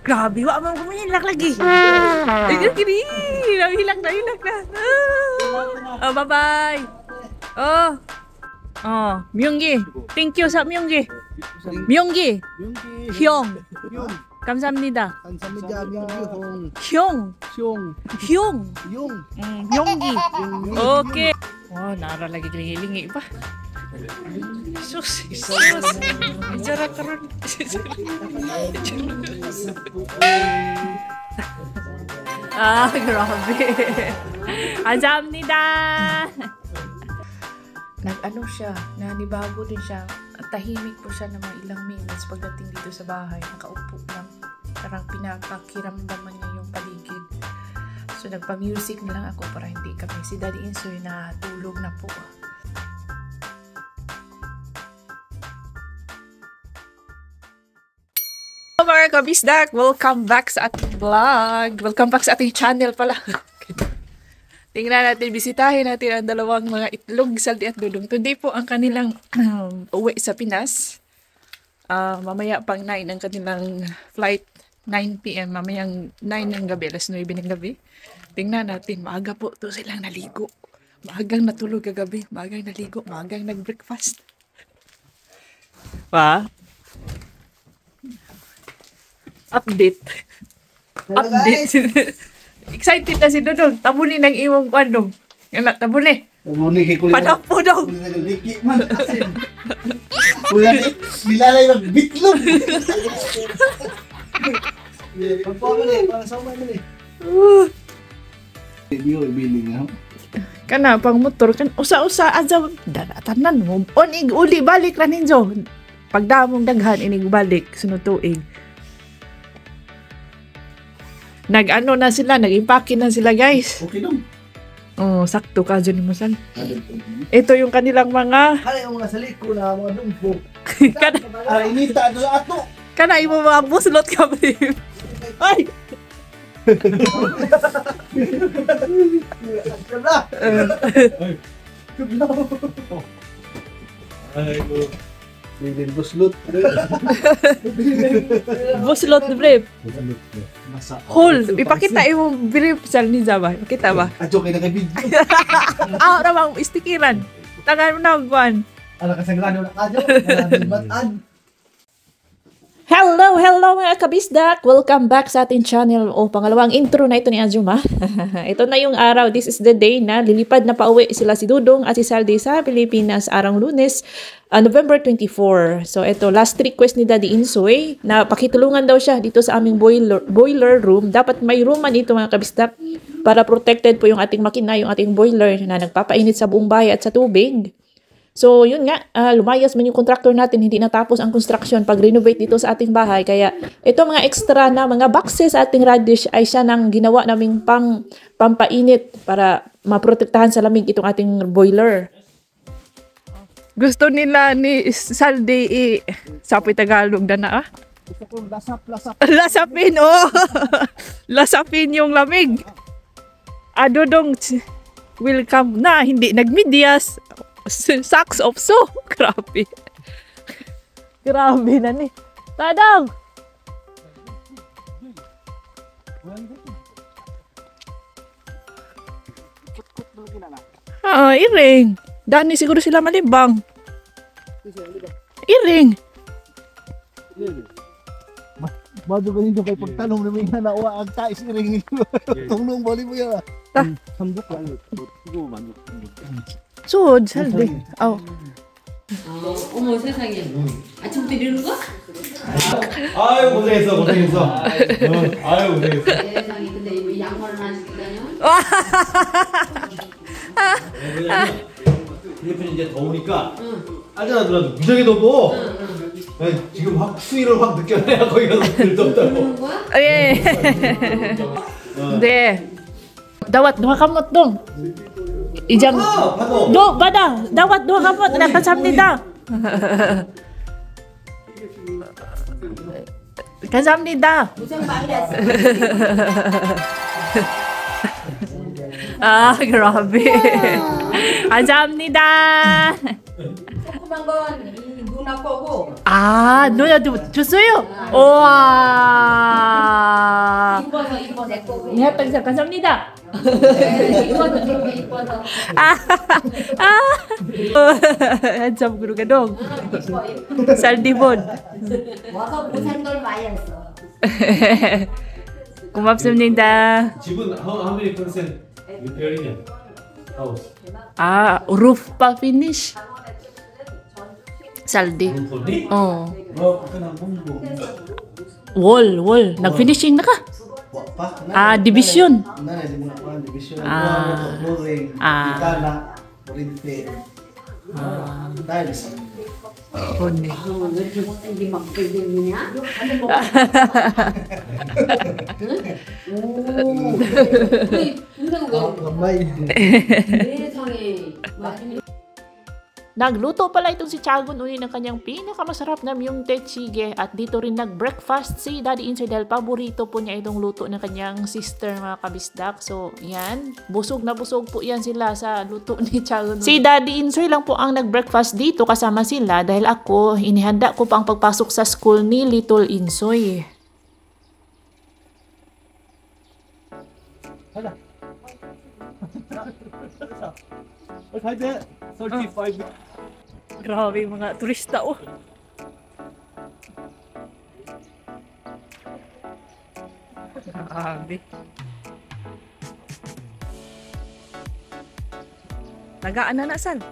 Grabe, wak mo kumihilak lagi. Ay, gini. Nahilak na. Oh, bye-bye. Oh. Oh, Myunggi. Thank you sa Myunggi. Myunggi. Hyung. 감사합니다. 감사합니다. Hyung. Myunggi. Okay. Oh, nara lagi lingi-lingi pa. Sus. Bicara karon. Ah, grabe. 감사합니다. Nag-ano siya, nanibago din siya. Tahimik po siya ng mga ilang minutes pagdating dito sa bahay. Nakaupo lang. Parang pinapakiramdaman niya yung paligid. So, nagpa-music na lang ako para hindi kami. Si Daddy Insoy na tulog na po. Hello mga kabisdak! Welcome back sa ating vlog. Welcome back sa ating channel pala. Tingnan natin, bisitahin natin ang dalawang mga itlog, Saldi at Dudong. Today po ang kanilang uwi sa Pinas. Mamaya pang 9 ang kanilang flight. 9 p.m. Mamayang 9 ng gabi, alas 9 ng gabi. Tingnan natin, maaga po to silang naligo. Maagang natulog kagabi, maagang naligo, maagang nag-breakfast. Pa? Update. Excited na si Dudong. Tabuli ng iwang kwando. Yan na, tabuli. Tabuli kay kulit. Panapo daw. Liki man asin. Kuya ni, nilalay ng bitlog. Pagpapala ni, para sa umay mo ni. Video, ibiling nga. Kana, pang motor. Usa-usa, adja, danatanan mo. Onig, uli, balik na ninyo. Pagdamong daghan, inig balik. Sunod tuig. Nag-ano na sila, nag-impake na sila, guys. Okay lang. Oh, sakto ka dyan mo, Sal. Ito yung kanilang mga... Ano yung mga saliko na mga dumpo? Kana, Inita, ano sa ato? kana, imo mga buslot ka, babe. Ay! Kabla! Ay, ko. Bilin buslot. Buslot, babe. Masa. Hold, ipakita imo brief, Sal, ni Zaba. Ipakita ba? Adyo kayo naka-video. Ramang istikiran. Tagal mo na, Juan. Ano kasanglan na kadyo? Maraming Hello mga kabisdak! Welcome back sa ating channel. O, pangalawang intro na ito ni Azuma. Ito na yung araw. This is the day na lilipad na pauwi sila si Dudong at si Saldi sa Pilipinas arang Lunes, November 24. So, ito, last request ni Daddy Insoy na pakitulungan daw siya dito sa aming boiler room. Dapat may room man ito mga kabisdak para protected po yung ating makina, yung ating boiler na nagpapainit sa buong bahay at sa tubig. So, yun nga, lumayas man yung contractor natin, hindi natapos ang construction pag-renovate dito sa ating bahay. Kaya, ito mga extra na mga boxes sa ating radish ay siya nang ginawa naming pampainit para maprotektahan sa lamig itong ating boiler. Gusto nila ni Saldi sapoy Tagalog na ah? Gusto ko lasap. Lasapin, oh! Lasapin yung lamig. Dudong, welcome na, hindi nagmidyas. Sacks of so. Grabe. Grabe na ni. Tadang! Iring. Dani siguro sila malibang. Iring. Bago ganito kay pagtanong na may nanawa ang tais iring. Tunong bali mo yan. Sambok lang. Sud, Saldi. Oh. 어머 세상에. 아침부터 이러는 거? 아유 고생했어. 아유 고생했어. 세상에 근데 왜 양말을 안 신고 다녀? 이렇게 이제 더우니까 알잖아 무지하게 더워. 지금 확 추위를 확 느껴내야 거기 가서 덥다고. 그러는 거야? 예. 네. Dawat duha kamot dong. Ijang do bada dawat duha kamot nakasamnida. Kasamnida. 무슨 말이야? Grabe. Kasamnida. 조그만 건 누나 거고. 아, 누나 줬어요? 우와. 이뻐서 이뻐서 이해했다, 감사합니다. 이뻐서 그런 거 이뻐서 Ah, handsome guru ka dong. Saldibon. 와서 고생들 많이 했어. 고맙습니다. 집은 how many percent repairing house? Ah, roof pa finish. Saldi. Fully? Oh. kanang bumbo. Wall. Nag-finishing na ka? Pa. Ah, division. Nanay di mo na kuan division. Ah. Flooring. Ah. Kitana. Rinpe. Tiles. Huni. hindi magpigil niya. Gamay. 세상에 Nagluto pala itong si Chagon uli ng kanyang pinakamasarap na myung techige at dito rin nag-breakfast si Daddy Insoy dahil paborito po niya itong luto ng kanyang sister mga kabisdak. So, yan. Busog na busog po yan sila sa luto ni Chagon. Si Daddy Insoy lang po ang nag-breakfast dito kasama sila dahil ako, inihanda ko pa ang pagpasok sa school ni Little Insoy. Okay, 35. Grabe mga turista oh. Grabe. Nagaan na Sal.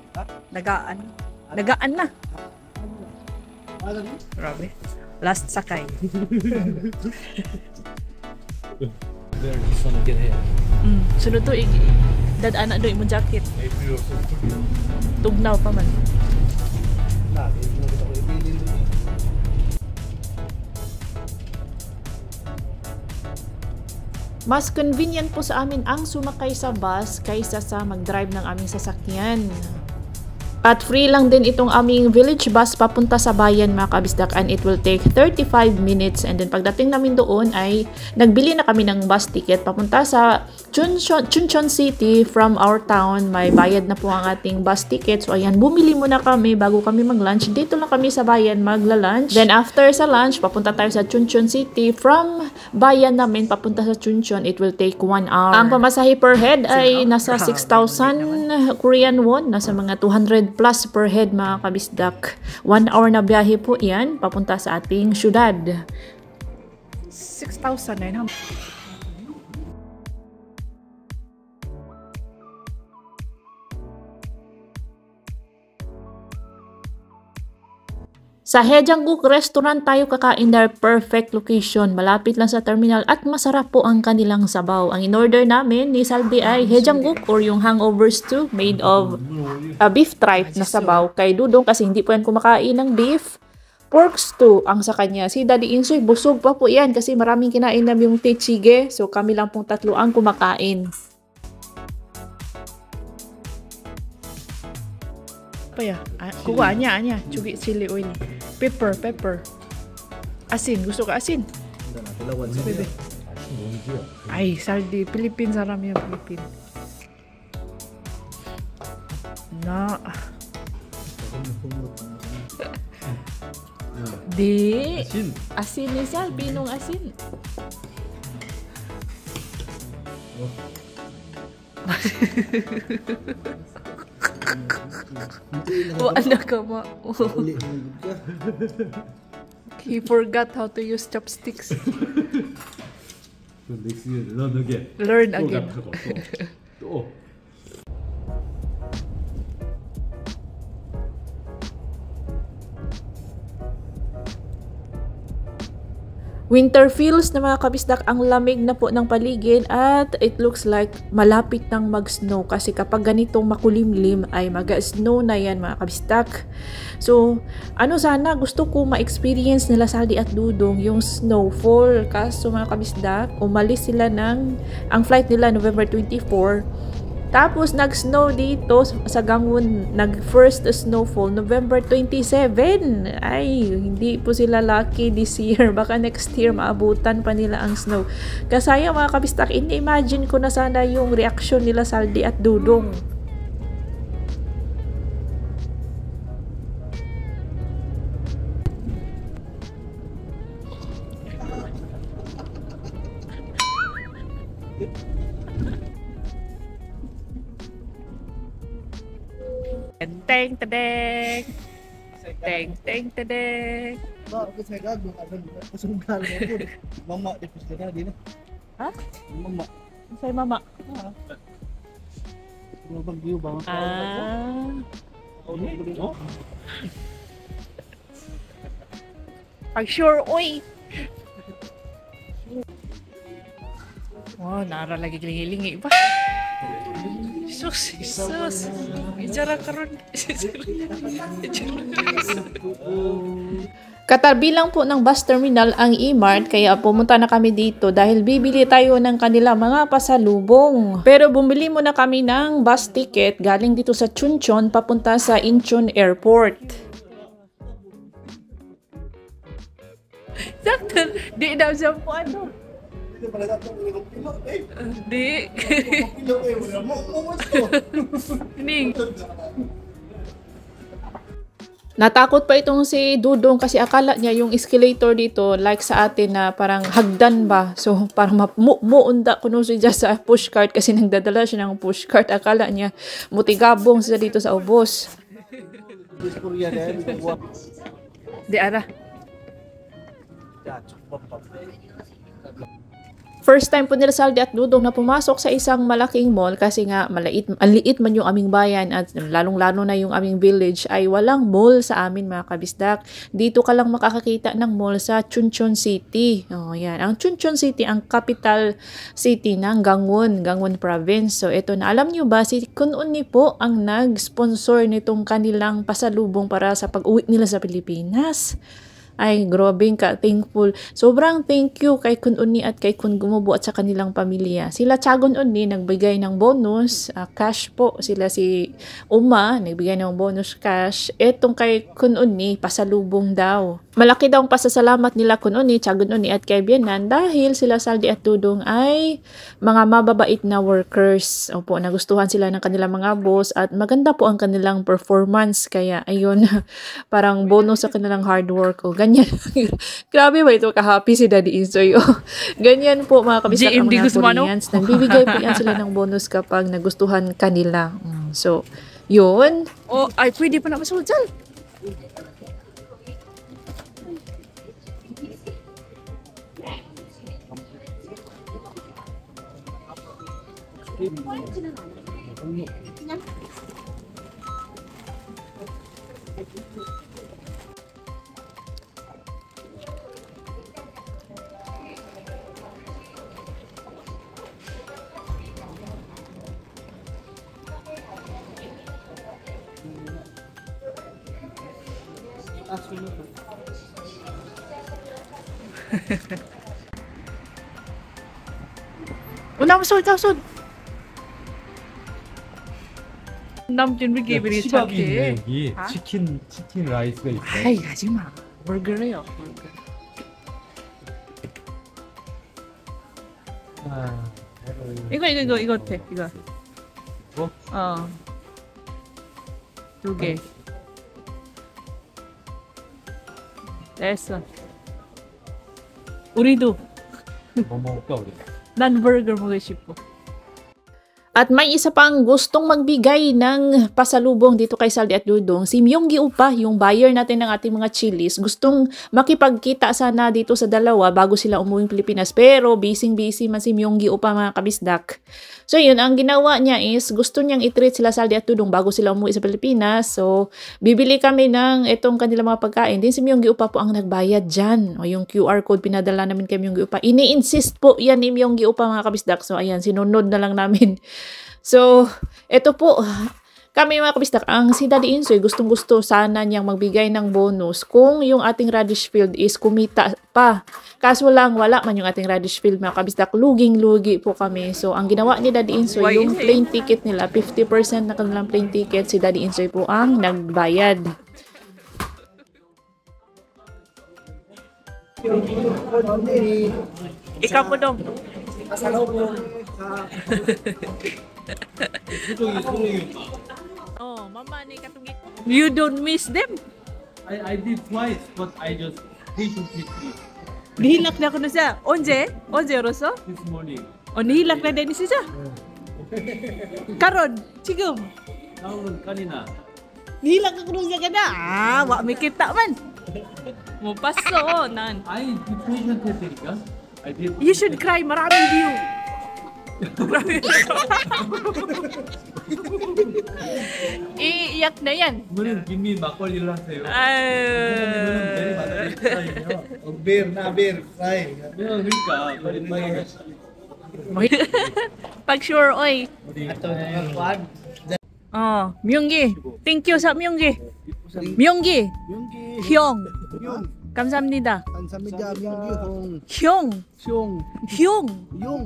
Nagaan. Nagaan na. Grabe. Last sakay. There, this one again here. Sunod to, dadaan na doon mo jacket. April or so. Tugnaw pa man. Lagi mo kita ko ibilin. Mas convenient po sa amin ang sumakay sa bus kaysa sa mag-drive ng aming sasakyan. At free lang din itong aming village bus papunta sa bayan mga kabisdak and it will take 35 minutes and then pagdating namin doon ay nagbili na kami ng bus ticket papunta sa Chuncheon City from our town. May bayad na po ang ating bus ticket. So ayan, bumili muna kami bago kami mag-lunch. Dito lang kami sa bayan magla-lunch. Then after sa lunch, papunta tayo sa Chuncheon City. From bayan namin papunta sa Chuncheon, it will take 1 hour. Ang pamasahe per head ay nasa 6,000 Korean won. Nasa mga 200 plus per head mga kabisdak. 1 hour na biyahe po yan papunta sa ating syudad. 6,900. Sa Haejanguk Restaurant tayo kakain dahil perfect location. Malapit lang sa terminal at masarap po ang kanilang sabaw. Ang in-order namin ni Saldi ay Haejanguk or yung hangover stew made of beef tripe na sabaw. Kay Dudong kasi hindi po yan kumakain ng beef. Pork stew ang sa kanya. Si Daddy Insoy busog pa po yan kasi maraming kinain na yung techige. So kami lang pong tatlo ang kumakain. Paya, kuha niya, chugi chili oil. Pepper. Asin, gusto ka asin? Bebe. Ay, Saldi, Philippines, sarami yung Philippines. Na. Di. Asin ni Sal, pinong asin. Wala ka ma. He forgot how to use chopsticks. Next year, learn again. Learn again. 또. Winter feels na mga kabisdak, ang lamig na po ng paligid at it looks like malapit nang mag-snow kasi kapag ganitong makulimlim ay mag-snow na yan mga kabisdak. So, sana gusto ko ma-experience nila Saldi at Dudong yung snowfall. Kaso mga kabisdak, umalis sila ang flight nila November 24. Tapos nag-snow dito sa Gangwon, nag-first snowfall November 27. Ay, hindi po sila lucky this year. Baka next year maabutan pa nila ang snow. Kasaya mga kabistak, ini-imagine ko na sana yung reaksyon nila Saldi at Dudong. teng, tadeng. Teng, teng, tadeng. Ba, ako sa gag, kasunggan mo po. Mama, di po sila din. Ha? Mama. Say mama. Ano bang view ba? Oh? Pag sure, oy. Oh, nara lagi gilingi pa. Sus. Icara karon. Katabi lang po ng bus terminal ang E-Mart kaya pumunta na kami dito dahil bibili tayo ng kanila mga pasalubong. Pero bumili muna kami ng bus ticket galing dito sa Chuncheon papunta sa Incheon Airport. Sakto, di daw siya po ano. Hindi pala dapat ng pilot eh. Di. Pilot eh, wala mo to. Ning. Natakot pa itong si Dudong kasi akala niya yung escalator dito like sa atin na parang hagdan ba. So parang muunda kuno siya sa pushcart kasi nagdadala siya ng pushcart. Akala niya mutigabong siya dito sa ubos. Korea din. Di ara. First time po nila Saldi at Dudong na pumasok sa isang malaking mall kasi nga maliit man yung aming bayan at lalong-lalo na yung aming village ay walang mall sa amin mga kabisdak. Dito ka lang makakakita ng mall sa Chuncheon City. Oh, yan. Ang Chuncheon City ang capital city ng Gangwon province. So ito na, alam nyo ba si Kun Uni po ang nag-sponsor nitong kanilang pasalubong para sa pag-uwi nila sa Pilipinas. Ay, grobing ka, thankful. Sobrang thank you kay Kun Uni at kay Kun Gumubo at sa kanilang pamilya. Sila Chagon Uni nagbigay ng bonus, cash po. Sila si Uma nagbigay ng bonus cash. Etong kay Kun Uni, pasalubong daw. Malaki daw ang pasasalamat nila Kun Uni, Chagon Uni at kay Bianan dahil sila Saldi at Dudong ay mga mababait na workers. Opo, nagustuhan sila ng kanilang mga boss at maganda po ang kanilang performance. Kaya ayun, parang bonus sa kanilang hard work. O, ganyan. Grabe ba ito ka-happy si Daddy Insoy? Ganyan po mga kabisat ang mga Koreans. Nagbibigay po yan sila ng bonus kapag nagustuhan kanila. So, yun. Oh, ay pwede pa na masulsal. Una mo sud. 남준 비기비리 치밥이 있네 착해. 여기 아? 치킨 라이스가 있어. 아이 하지마. 버거래요. 버거. 아, 이거 어때? 이거. 뭐? 어. 2개. 됐어. 우리도. 뭐 먹을까 우리? 난 버거 먹고 싶어. At may isa pang gustong magbigay ng pasalubong dito kay Saldi at Dudong. Si Myunggi Upa, yung buyer natin ng ating mga chilies, gustong makipagkita sana dito sa dalawa bago sila umuwing Pilipinas. Pero busy man si Myunggi Upa mga kabisdak. So yun, ang ginawa niya is gusto niyang i-treat sila Saldi at Dudong bago sila umuwi sa Pilipinas. So bibili kami ng itong kanilang mga pagkain. Din si Myunggi Upa po ang nagbayad dyan. O yung QR code pinadala namin kay Myunggi Upa. Ini-insist po yan ni Myunggi Upa mga kabisdak. So ayan, sinunod na lang namin. So, ito po, kami mga kabisdak, ang si Daddy Insoy gustong-gusto sana niyang magbigay ng bonus kung yung ating radish field is kumita pa. Kaso lang, wala man yung ating radish field mga kabisdak, luging-lugi po kami. So, ang ginawa ni Daddy Insoy, yung plane ticket nila, 50% na kanilang plane ticket, si Daddy Insoy po ang nagbayad. Ikaw po dong. Oh, mama ni katungit. You don't miss them? I did twice, but I just patiently Nihilak na ko na siya. Onje 열었어? this morning. Oh, nihilak na din siya. Karon, sigum. 나오는 까리나. Nila ka kuno siya kana. Wa may kita man. Mo paso nan. I did patient 했으니까. I did. You should cry, maraming view. Iiyak na yan. 오늘은 김민 막걸리를 하세요. Ay. Beer na beer, fry. 그러니까 거짓말이 Pag sure, oy. Ato na kwan. Oh, Myunggi. Thank you sa Myunggi. Myunggi. Yung Hyung. yung 감사합니다. ang sa media yung Hyung. yung Hyung. yung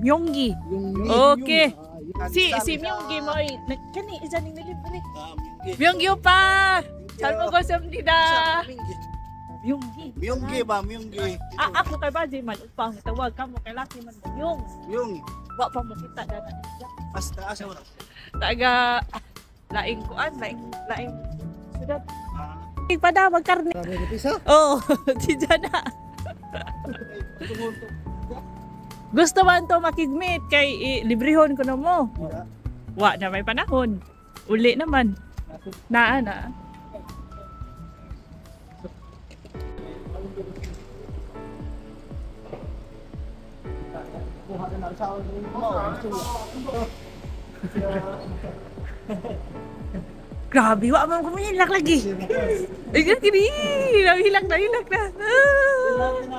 Myunggi. yung Okay. Si Myunggi mo ay kani isa ning libre. Myunggi opa. 잘 먹었습니다. Myunggi. Myunggi ba, Myunggi. Ako kay Baji man upang tawag ka mo kay laki man yung Yung wa pa mo kita dana. hasta asa wala. Taga laing kuan, laing sudat. Padawag karne. Sabi ni Pisa. Oh, si Jana. Gusto man to makigmeet kay librehon ko na mo. Wa na may panahon. Uli naman. Naa na. Grabe, wa man kumihilak lagi. Ay, gini. Nahilak na.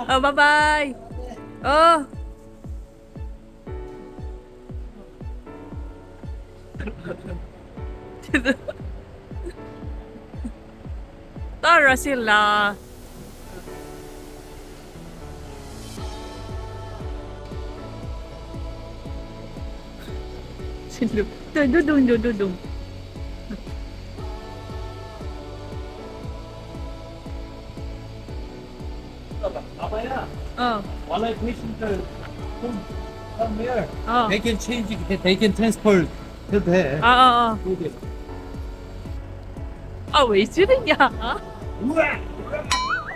Oh, bye-bye. Oh. Tara sila. Sino? Dudung. 아빠야. Oh. While I patient을 come here. Oh. They can change it. They can transfer. 해도 돼. 아. 어디? 아, 왜 이러냐? 우와.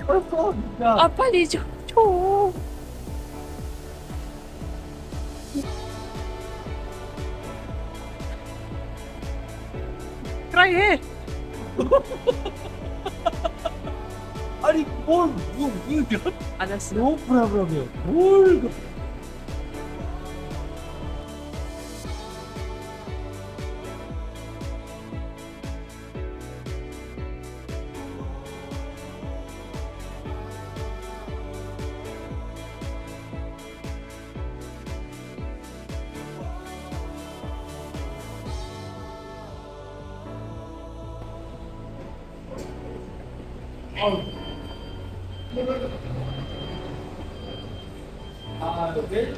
벌써 진짜. 아, 빨리 줘. Try 해. 아니 뭘 이거 알았어. no problem이요. 뭘 그- 아, 네.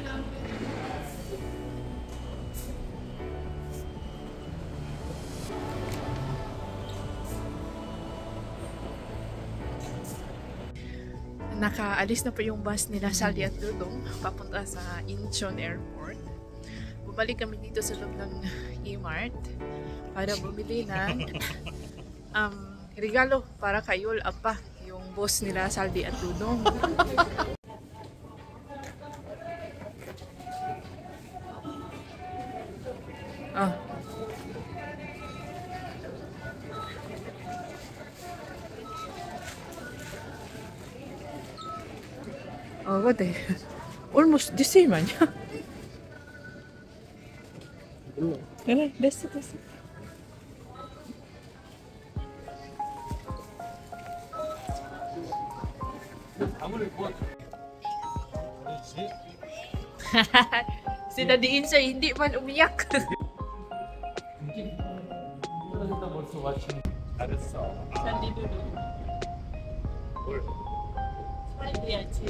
Nakaalis na po yung bus nila Saldi at Dudong papunta sa Incheon Airport. Bumalik kami dito sa loob ng E-Mart para bumili ng regalo para kay Yul Apa, yung boss nila Saldi at Dudong. Ah. Oh, what the? Almost the same man. This. 아무리 뭐 Sila diin siya, hindi man umiyak. 이러다 벌써 왔지. 잘했어. Saldi Dudong. 뭘? Saldi at si.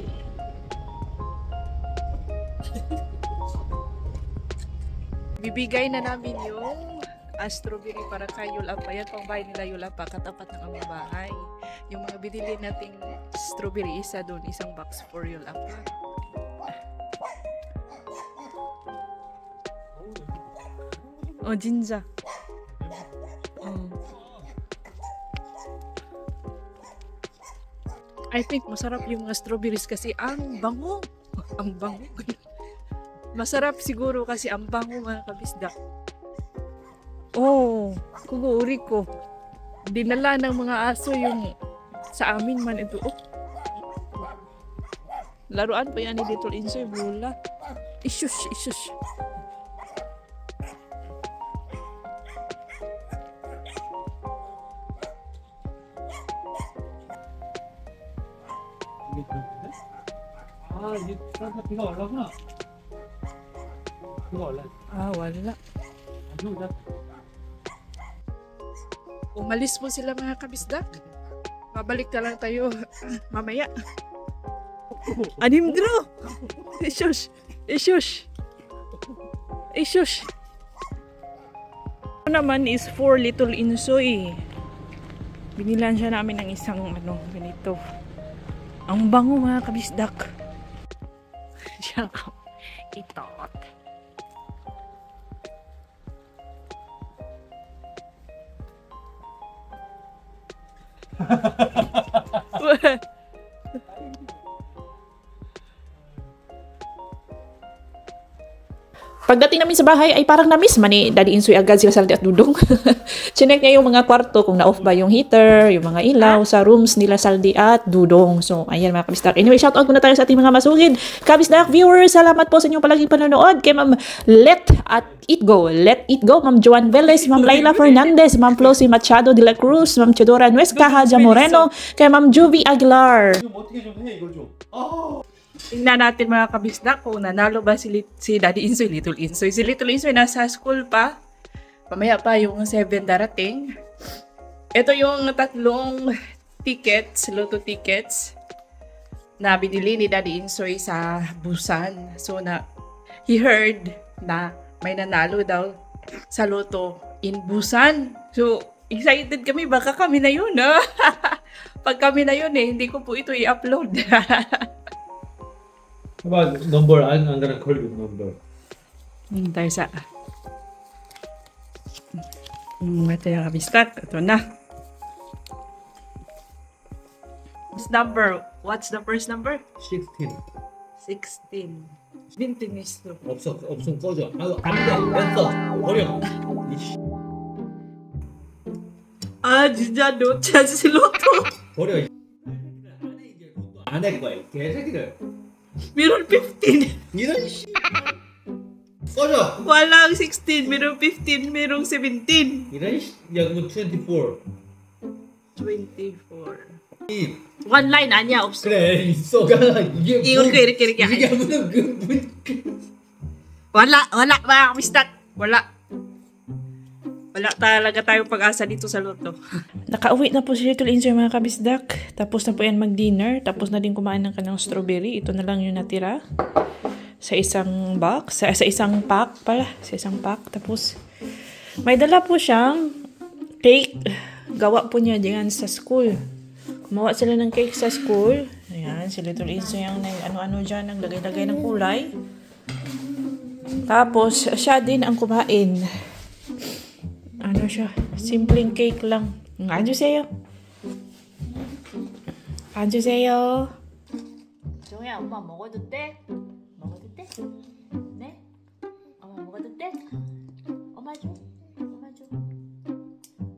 Bibigay na namin yung strawberry para kay Yul Apa. Yan pang bahay nila Yul Apa, katapat ng aming bahay. Yung mga binili nating strawberry, isa doon, isang box for Yul Apa. Oh, jinja. Oh. I think masarap yung mga strawberries kasi ang bango. Ang bango. Masarap siguro kasi ang bango mga kabisda. Oh, kugo uri ko. Dinala ng mga aso yung sa amin man ito. Oh. Laruan pa yan ni Little Insoy, bola. Isus, isus. 아, 이게 비가 올라구나. 비가 올라. Ah, wala. 아주 그냥 Umalis po sila mga kabisdak. Babalik na lang tayo mamaya. Animdro! Isus! Isus! Isus! Ito naman is for Little Insoy. Binilan siya namin ng isang ganito. Ang bango mga kabisdak. Siya itot. Pagdating namin sa bahay ay parang na-miss man ni Daddy Insoy agad sila Saldi at Dudong. Chinek niya yung mga kwarto kung na-off ba yung heater, yung mga ilaw sa rooms nila Saldi at Dudong. So ayan mga kabisdak. Anyway, shoutout muna tayo sa ating mga masugid kabisdak viewers. Salamat po sa inyong palaging panonood. Kay Ma'am Let It Go, Ma'am Joan Velez, Ma'am Laila Fernandez, Ma'am Flossie Machado de la Cruz, Ma'am Chedora Nuesca, Haja Moreno, kay Ma'am Juvie Aguilar. 좀 어떻게 좀 해, 이걸 좀. 아. Tingnan natin mga kabisdak kung nanalo ba si Daddy Insoy, Little Insoy. Si Little Insoy nasa school pa. Pamaya pa yung 7 darating. Ito yung tatlong tickets, lotto tickets na binili ni Daddy Insoy sa Busan. So he heard na may nanalo daw sa lotto in Busan. So excited kami, baka kami na yun. Pag kami na yun hindi ko po ito i-upload. 해봐, number. I'm gonna call you number. Tayo sa ito yung kabistak. Ito na. This number. What's the first number? 16. 16. 20 is to. 없음 꺼져. 안 돼, 됐어. 버려. 이씨. Ah, 진짜 no chance si Lotto. 버려. 안 할 거야, 이 개새끼들. Meron 15. 이런 씨. 꺼져. Walang 16. Meron 15. Merong 17. 이런 씨. 야, 그러면 24. 24. 이. One line 아니야, 없어. 그래, 있어. 이게 이렇게. 이게 무슨 Wala mga kabistak. Wala talaga tayong pag-asa dito sa Lotto. Nakauwi na po si Little Insoy mga kabisdak. Tapos na po yan mag-dinner. Tapos na din kumain ng kanyang strawberry. Ito na lang yung natira. Sa isang box. Sa isang pack pala. Sa isang pack. Tapos may dala po siyang cake. Gawa po niya diyan sa school. Gumawa sila ng cake sa school. Ayan, si Little Insoy ang ano-ano dyan. Naglagay-lagay ng kulay. Tapos siya din ang kumain. Ano siya? Simpleng cake lang. 앉으세요. 앉으세요. 정우야, 엄마 먹어도 돼? 먹어도 돼? 네? 엄마 먹어도 돼? 엄마 줘. 엄마 줘.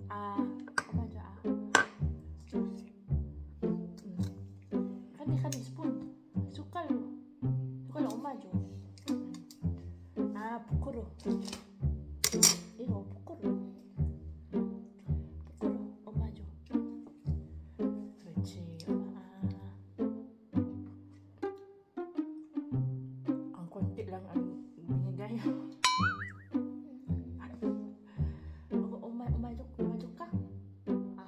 아, 엄마 줘. 한입 스푼. 숟갈로 엄마 줘. 아, 부끄러워. 이거 부끄러워. 엄마 줘. 그렇지. Ang konti lang ang binigay. 엄마 줄까? 아.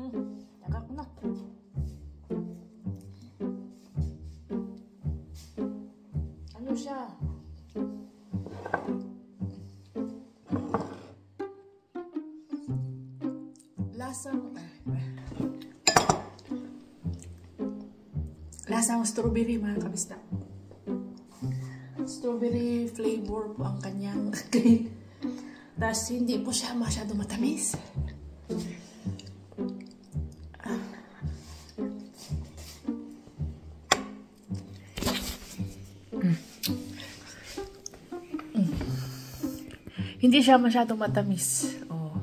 줘. 나갔구나. ano siya? Lasang strawberry mga kabista. Strawberry flavor po ang kanyang cake. Tapos hindi po siya masyado matamis. Hindi siya masyadong matamis. Oh.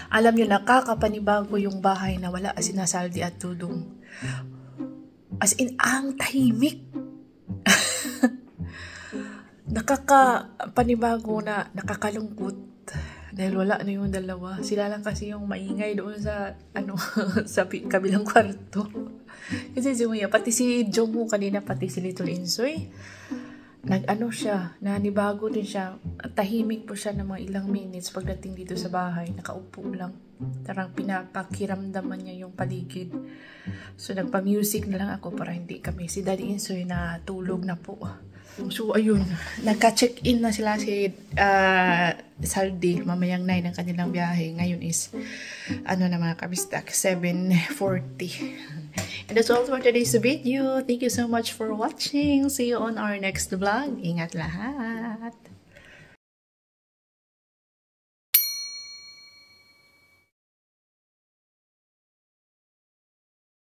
Alam niyo, nakakapanibago yung bahay na wala sina Saldi at Dudong. As in, ang tahimik. Nakakapanibago na, nakakalungkot. Dahil wala na yung dalawa. Sila lang kasi yung maingay doon sa, sa kabilang kwarto. Kasi si Muya, pati si Jongwoo kanina, pati si Little Insoy, nanibago din siya. Tahimik po siya ng mga ilang minutes pagdating dito sa bahay. Nakaupo lang. Tarang pinapakiramdaman niya yung paligid. So, nagpa-music na lang ako para hindi kami. Si Daddy Insoy na tulog na po. So, ayun. Nagka-check-in na sila si Saldi. Mamayang 9 ang kanilang biyahe. Ngayon is, na mga kabistak, 7:40. And that's all for today's video. Thank you so much for watching. See you on our next vlog. Ingat lahat!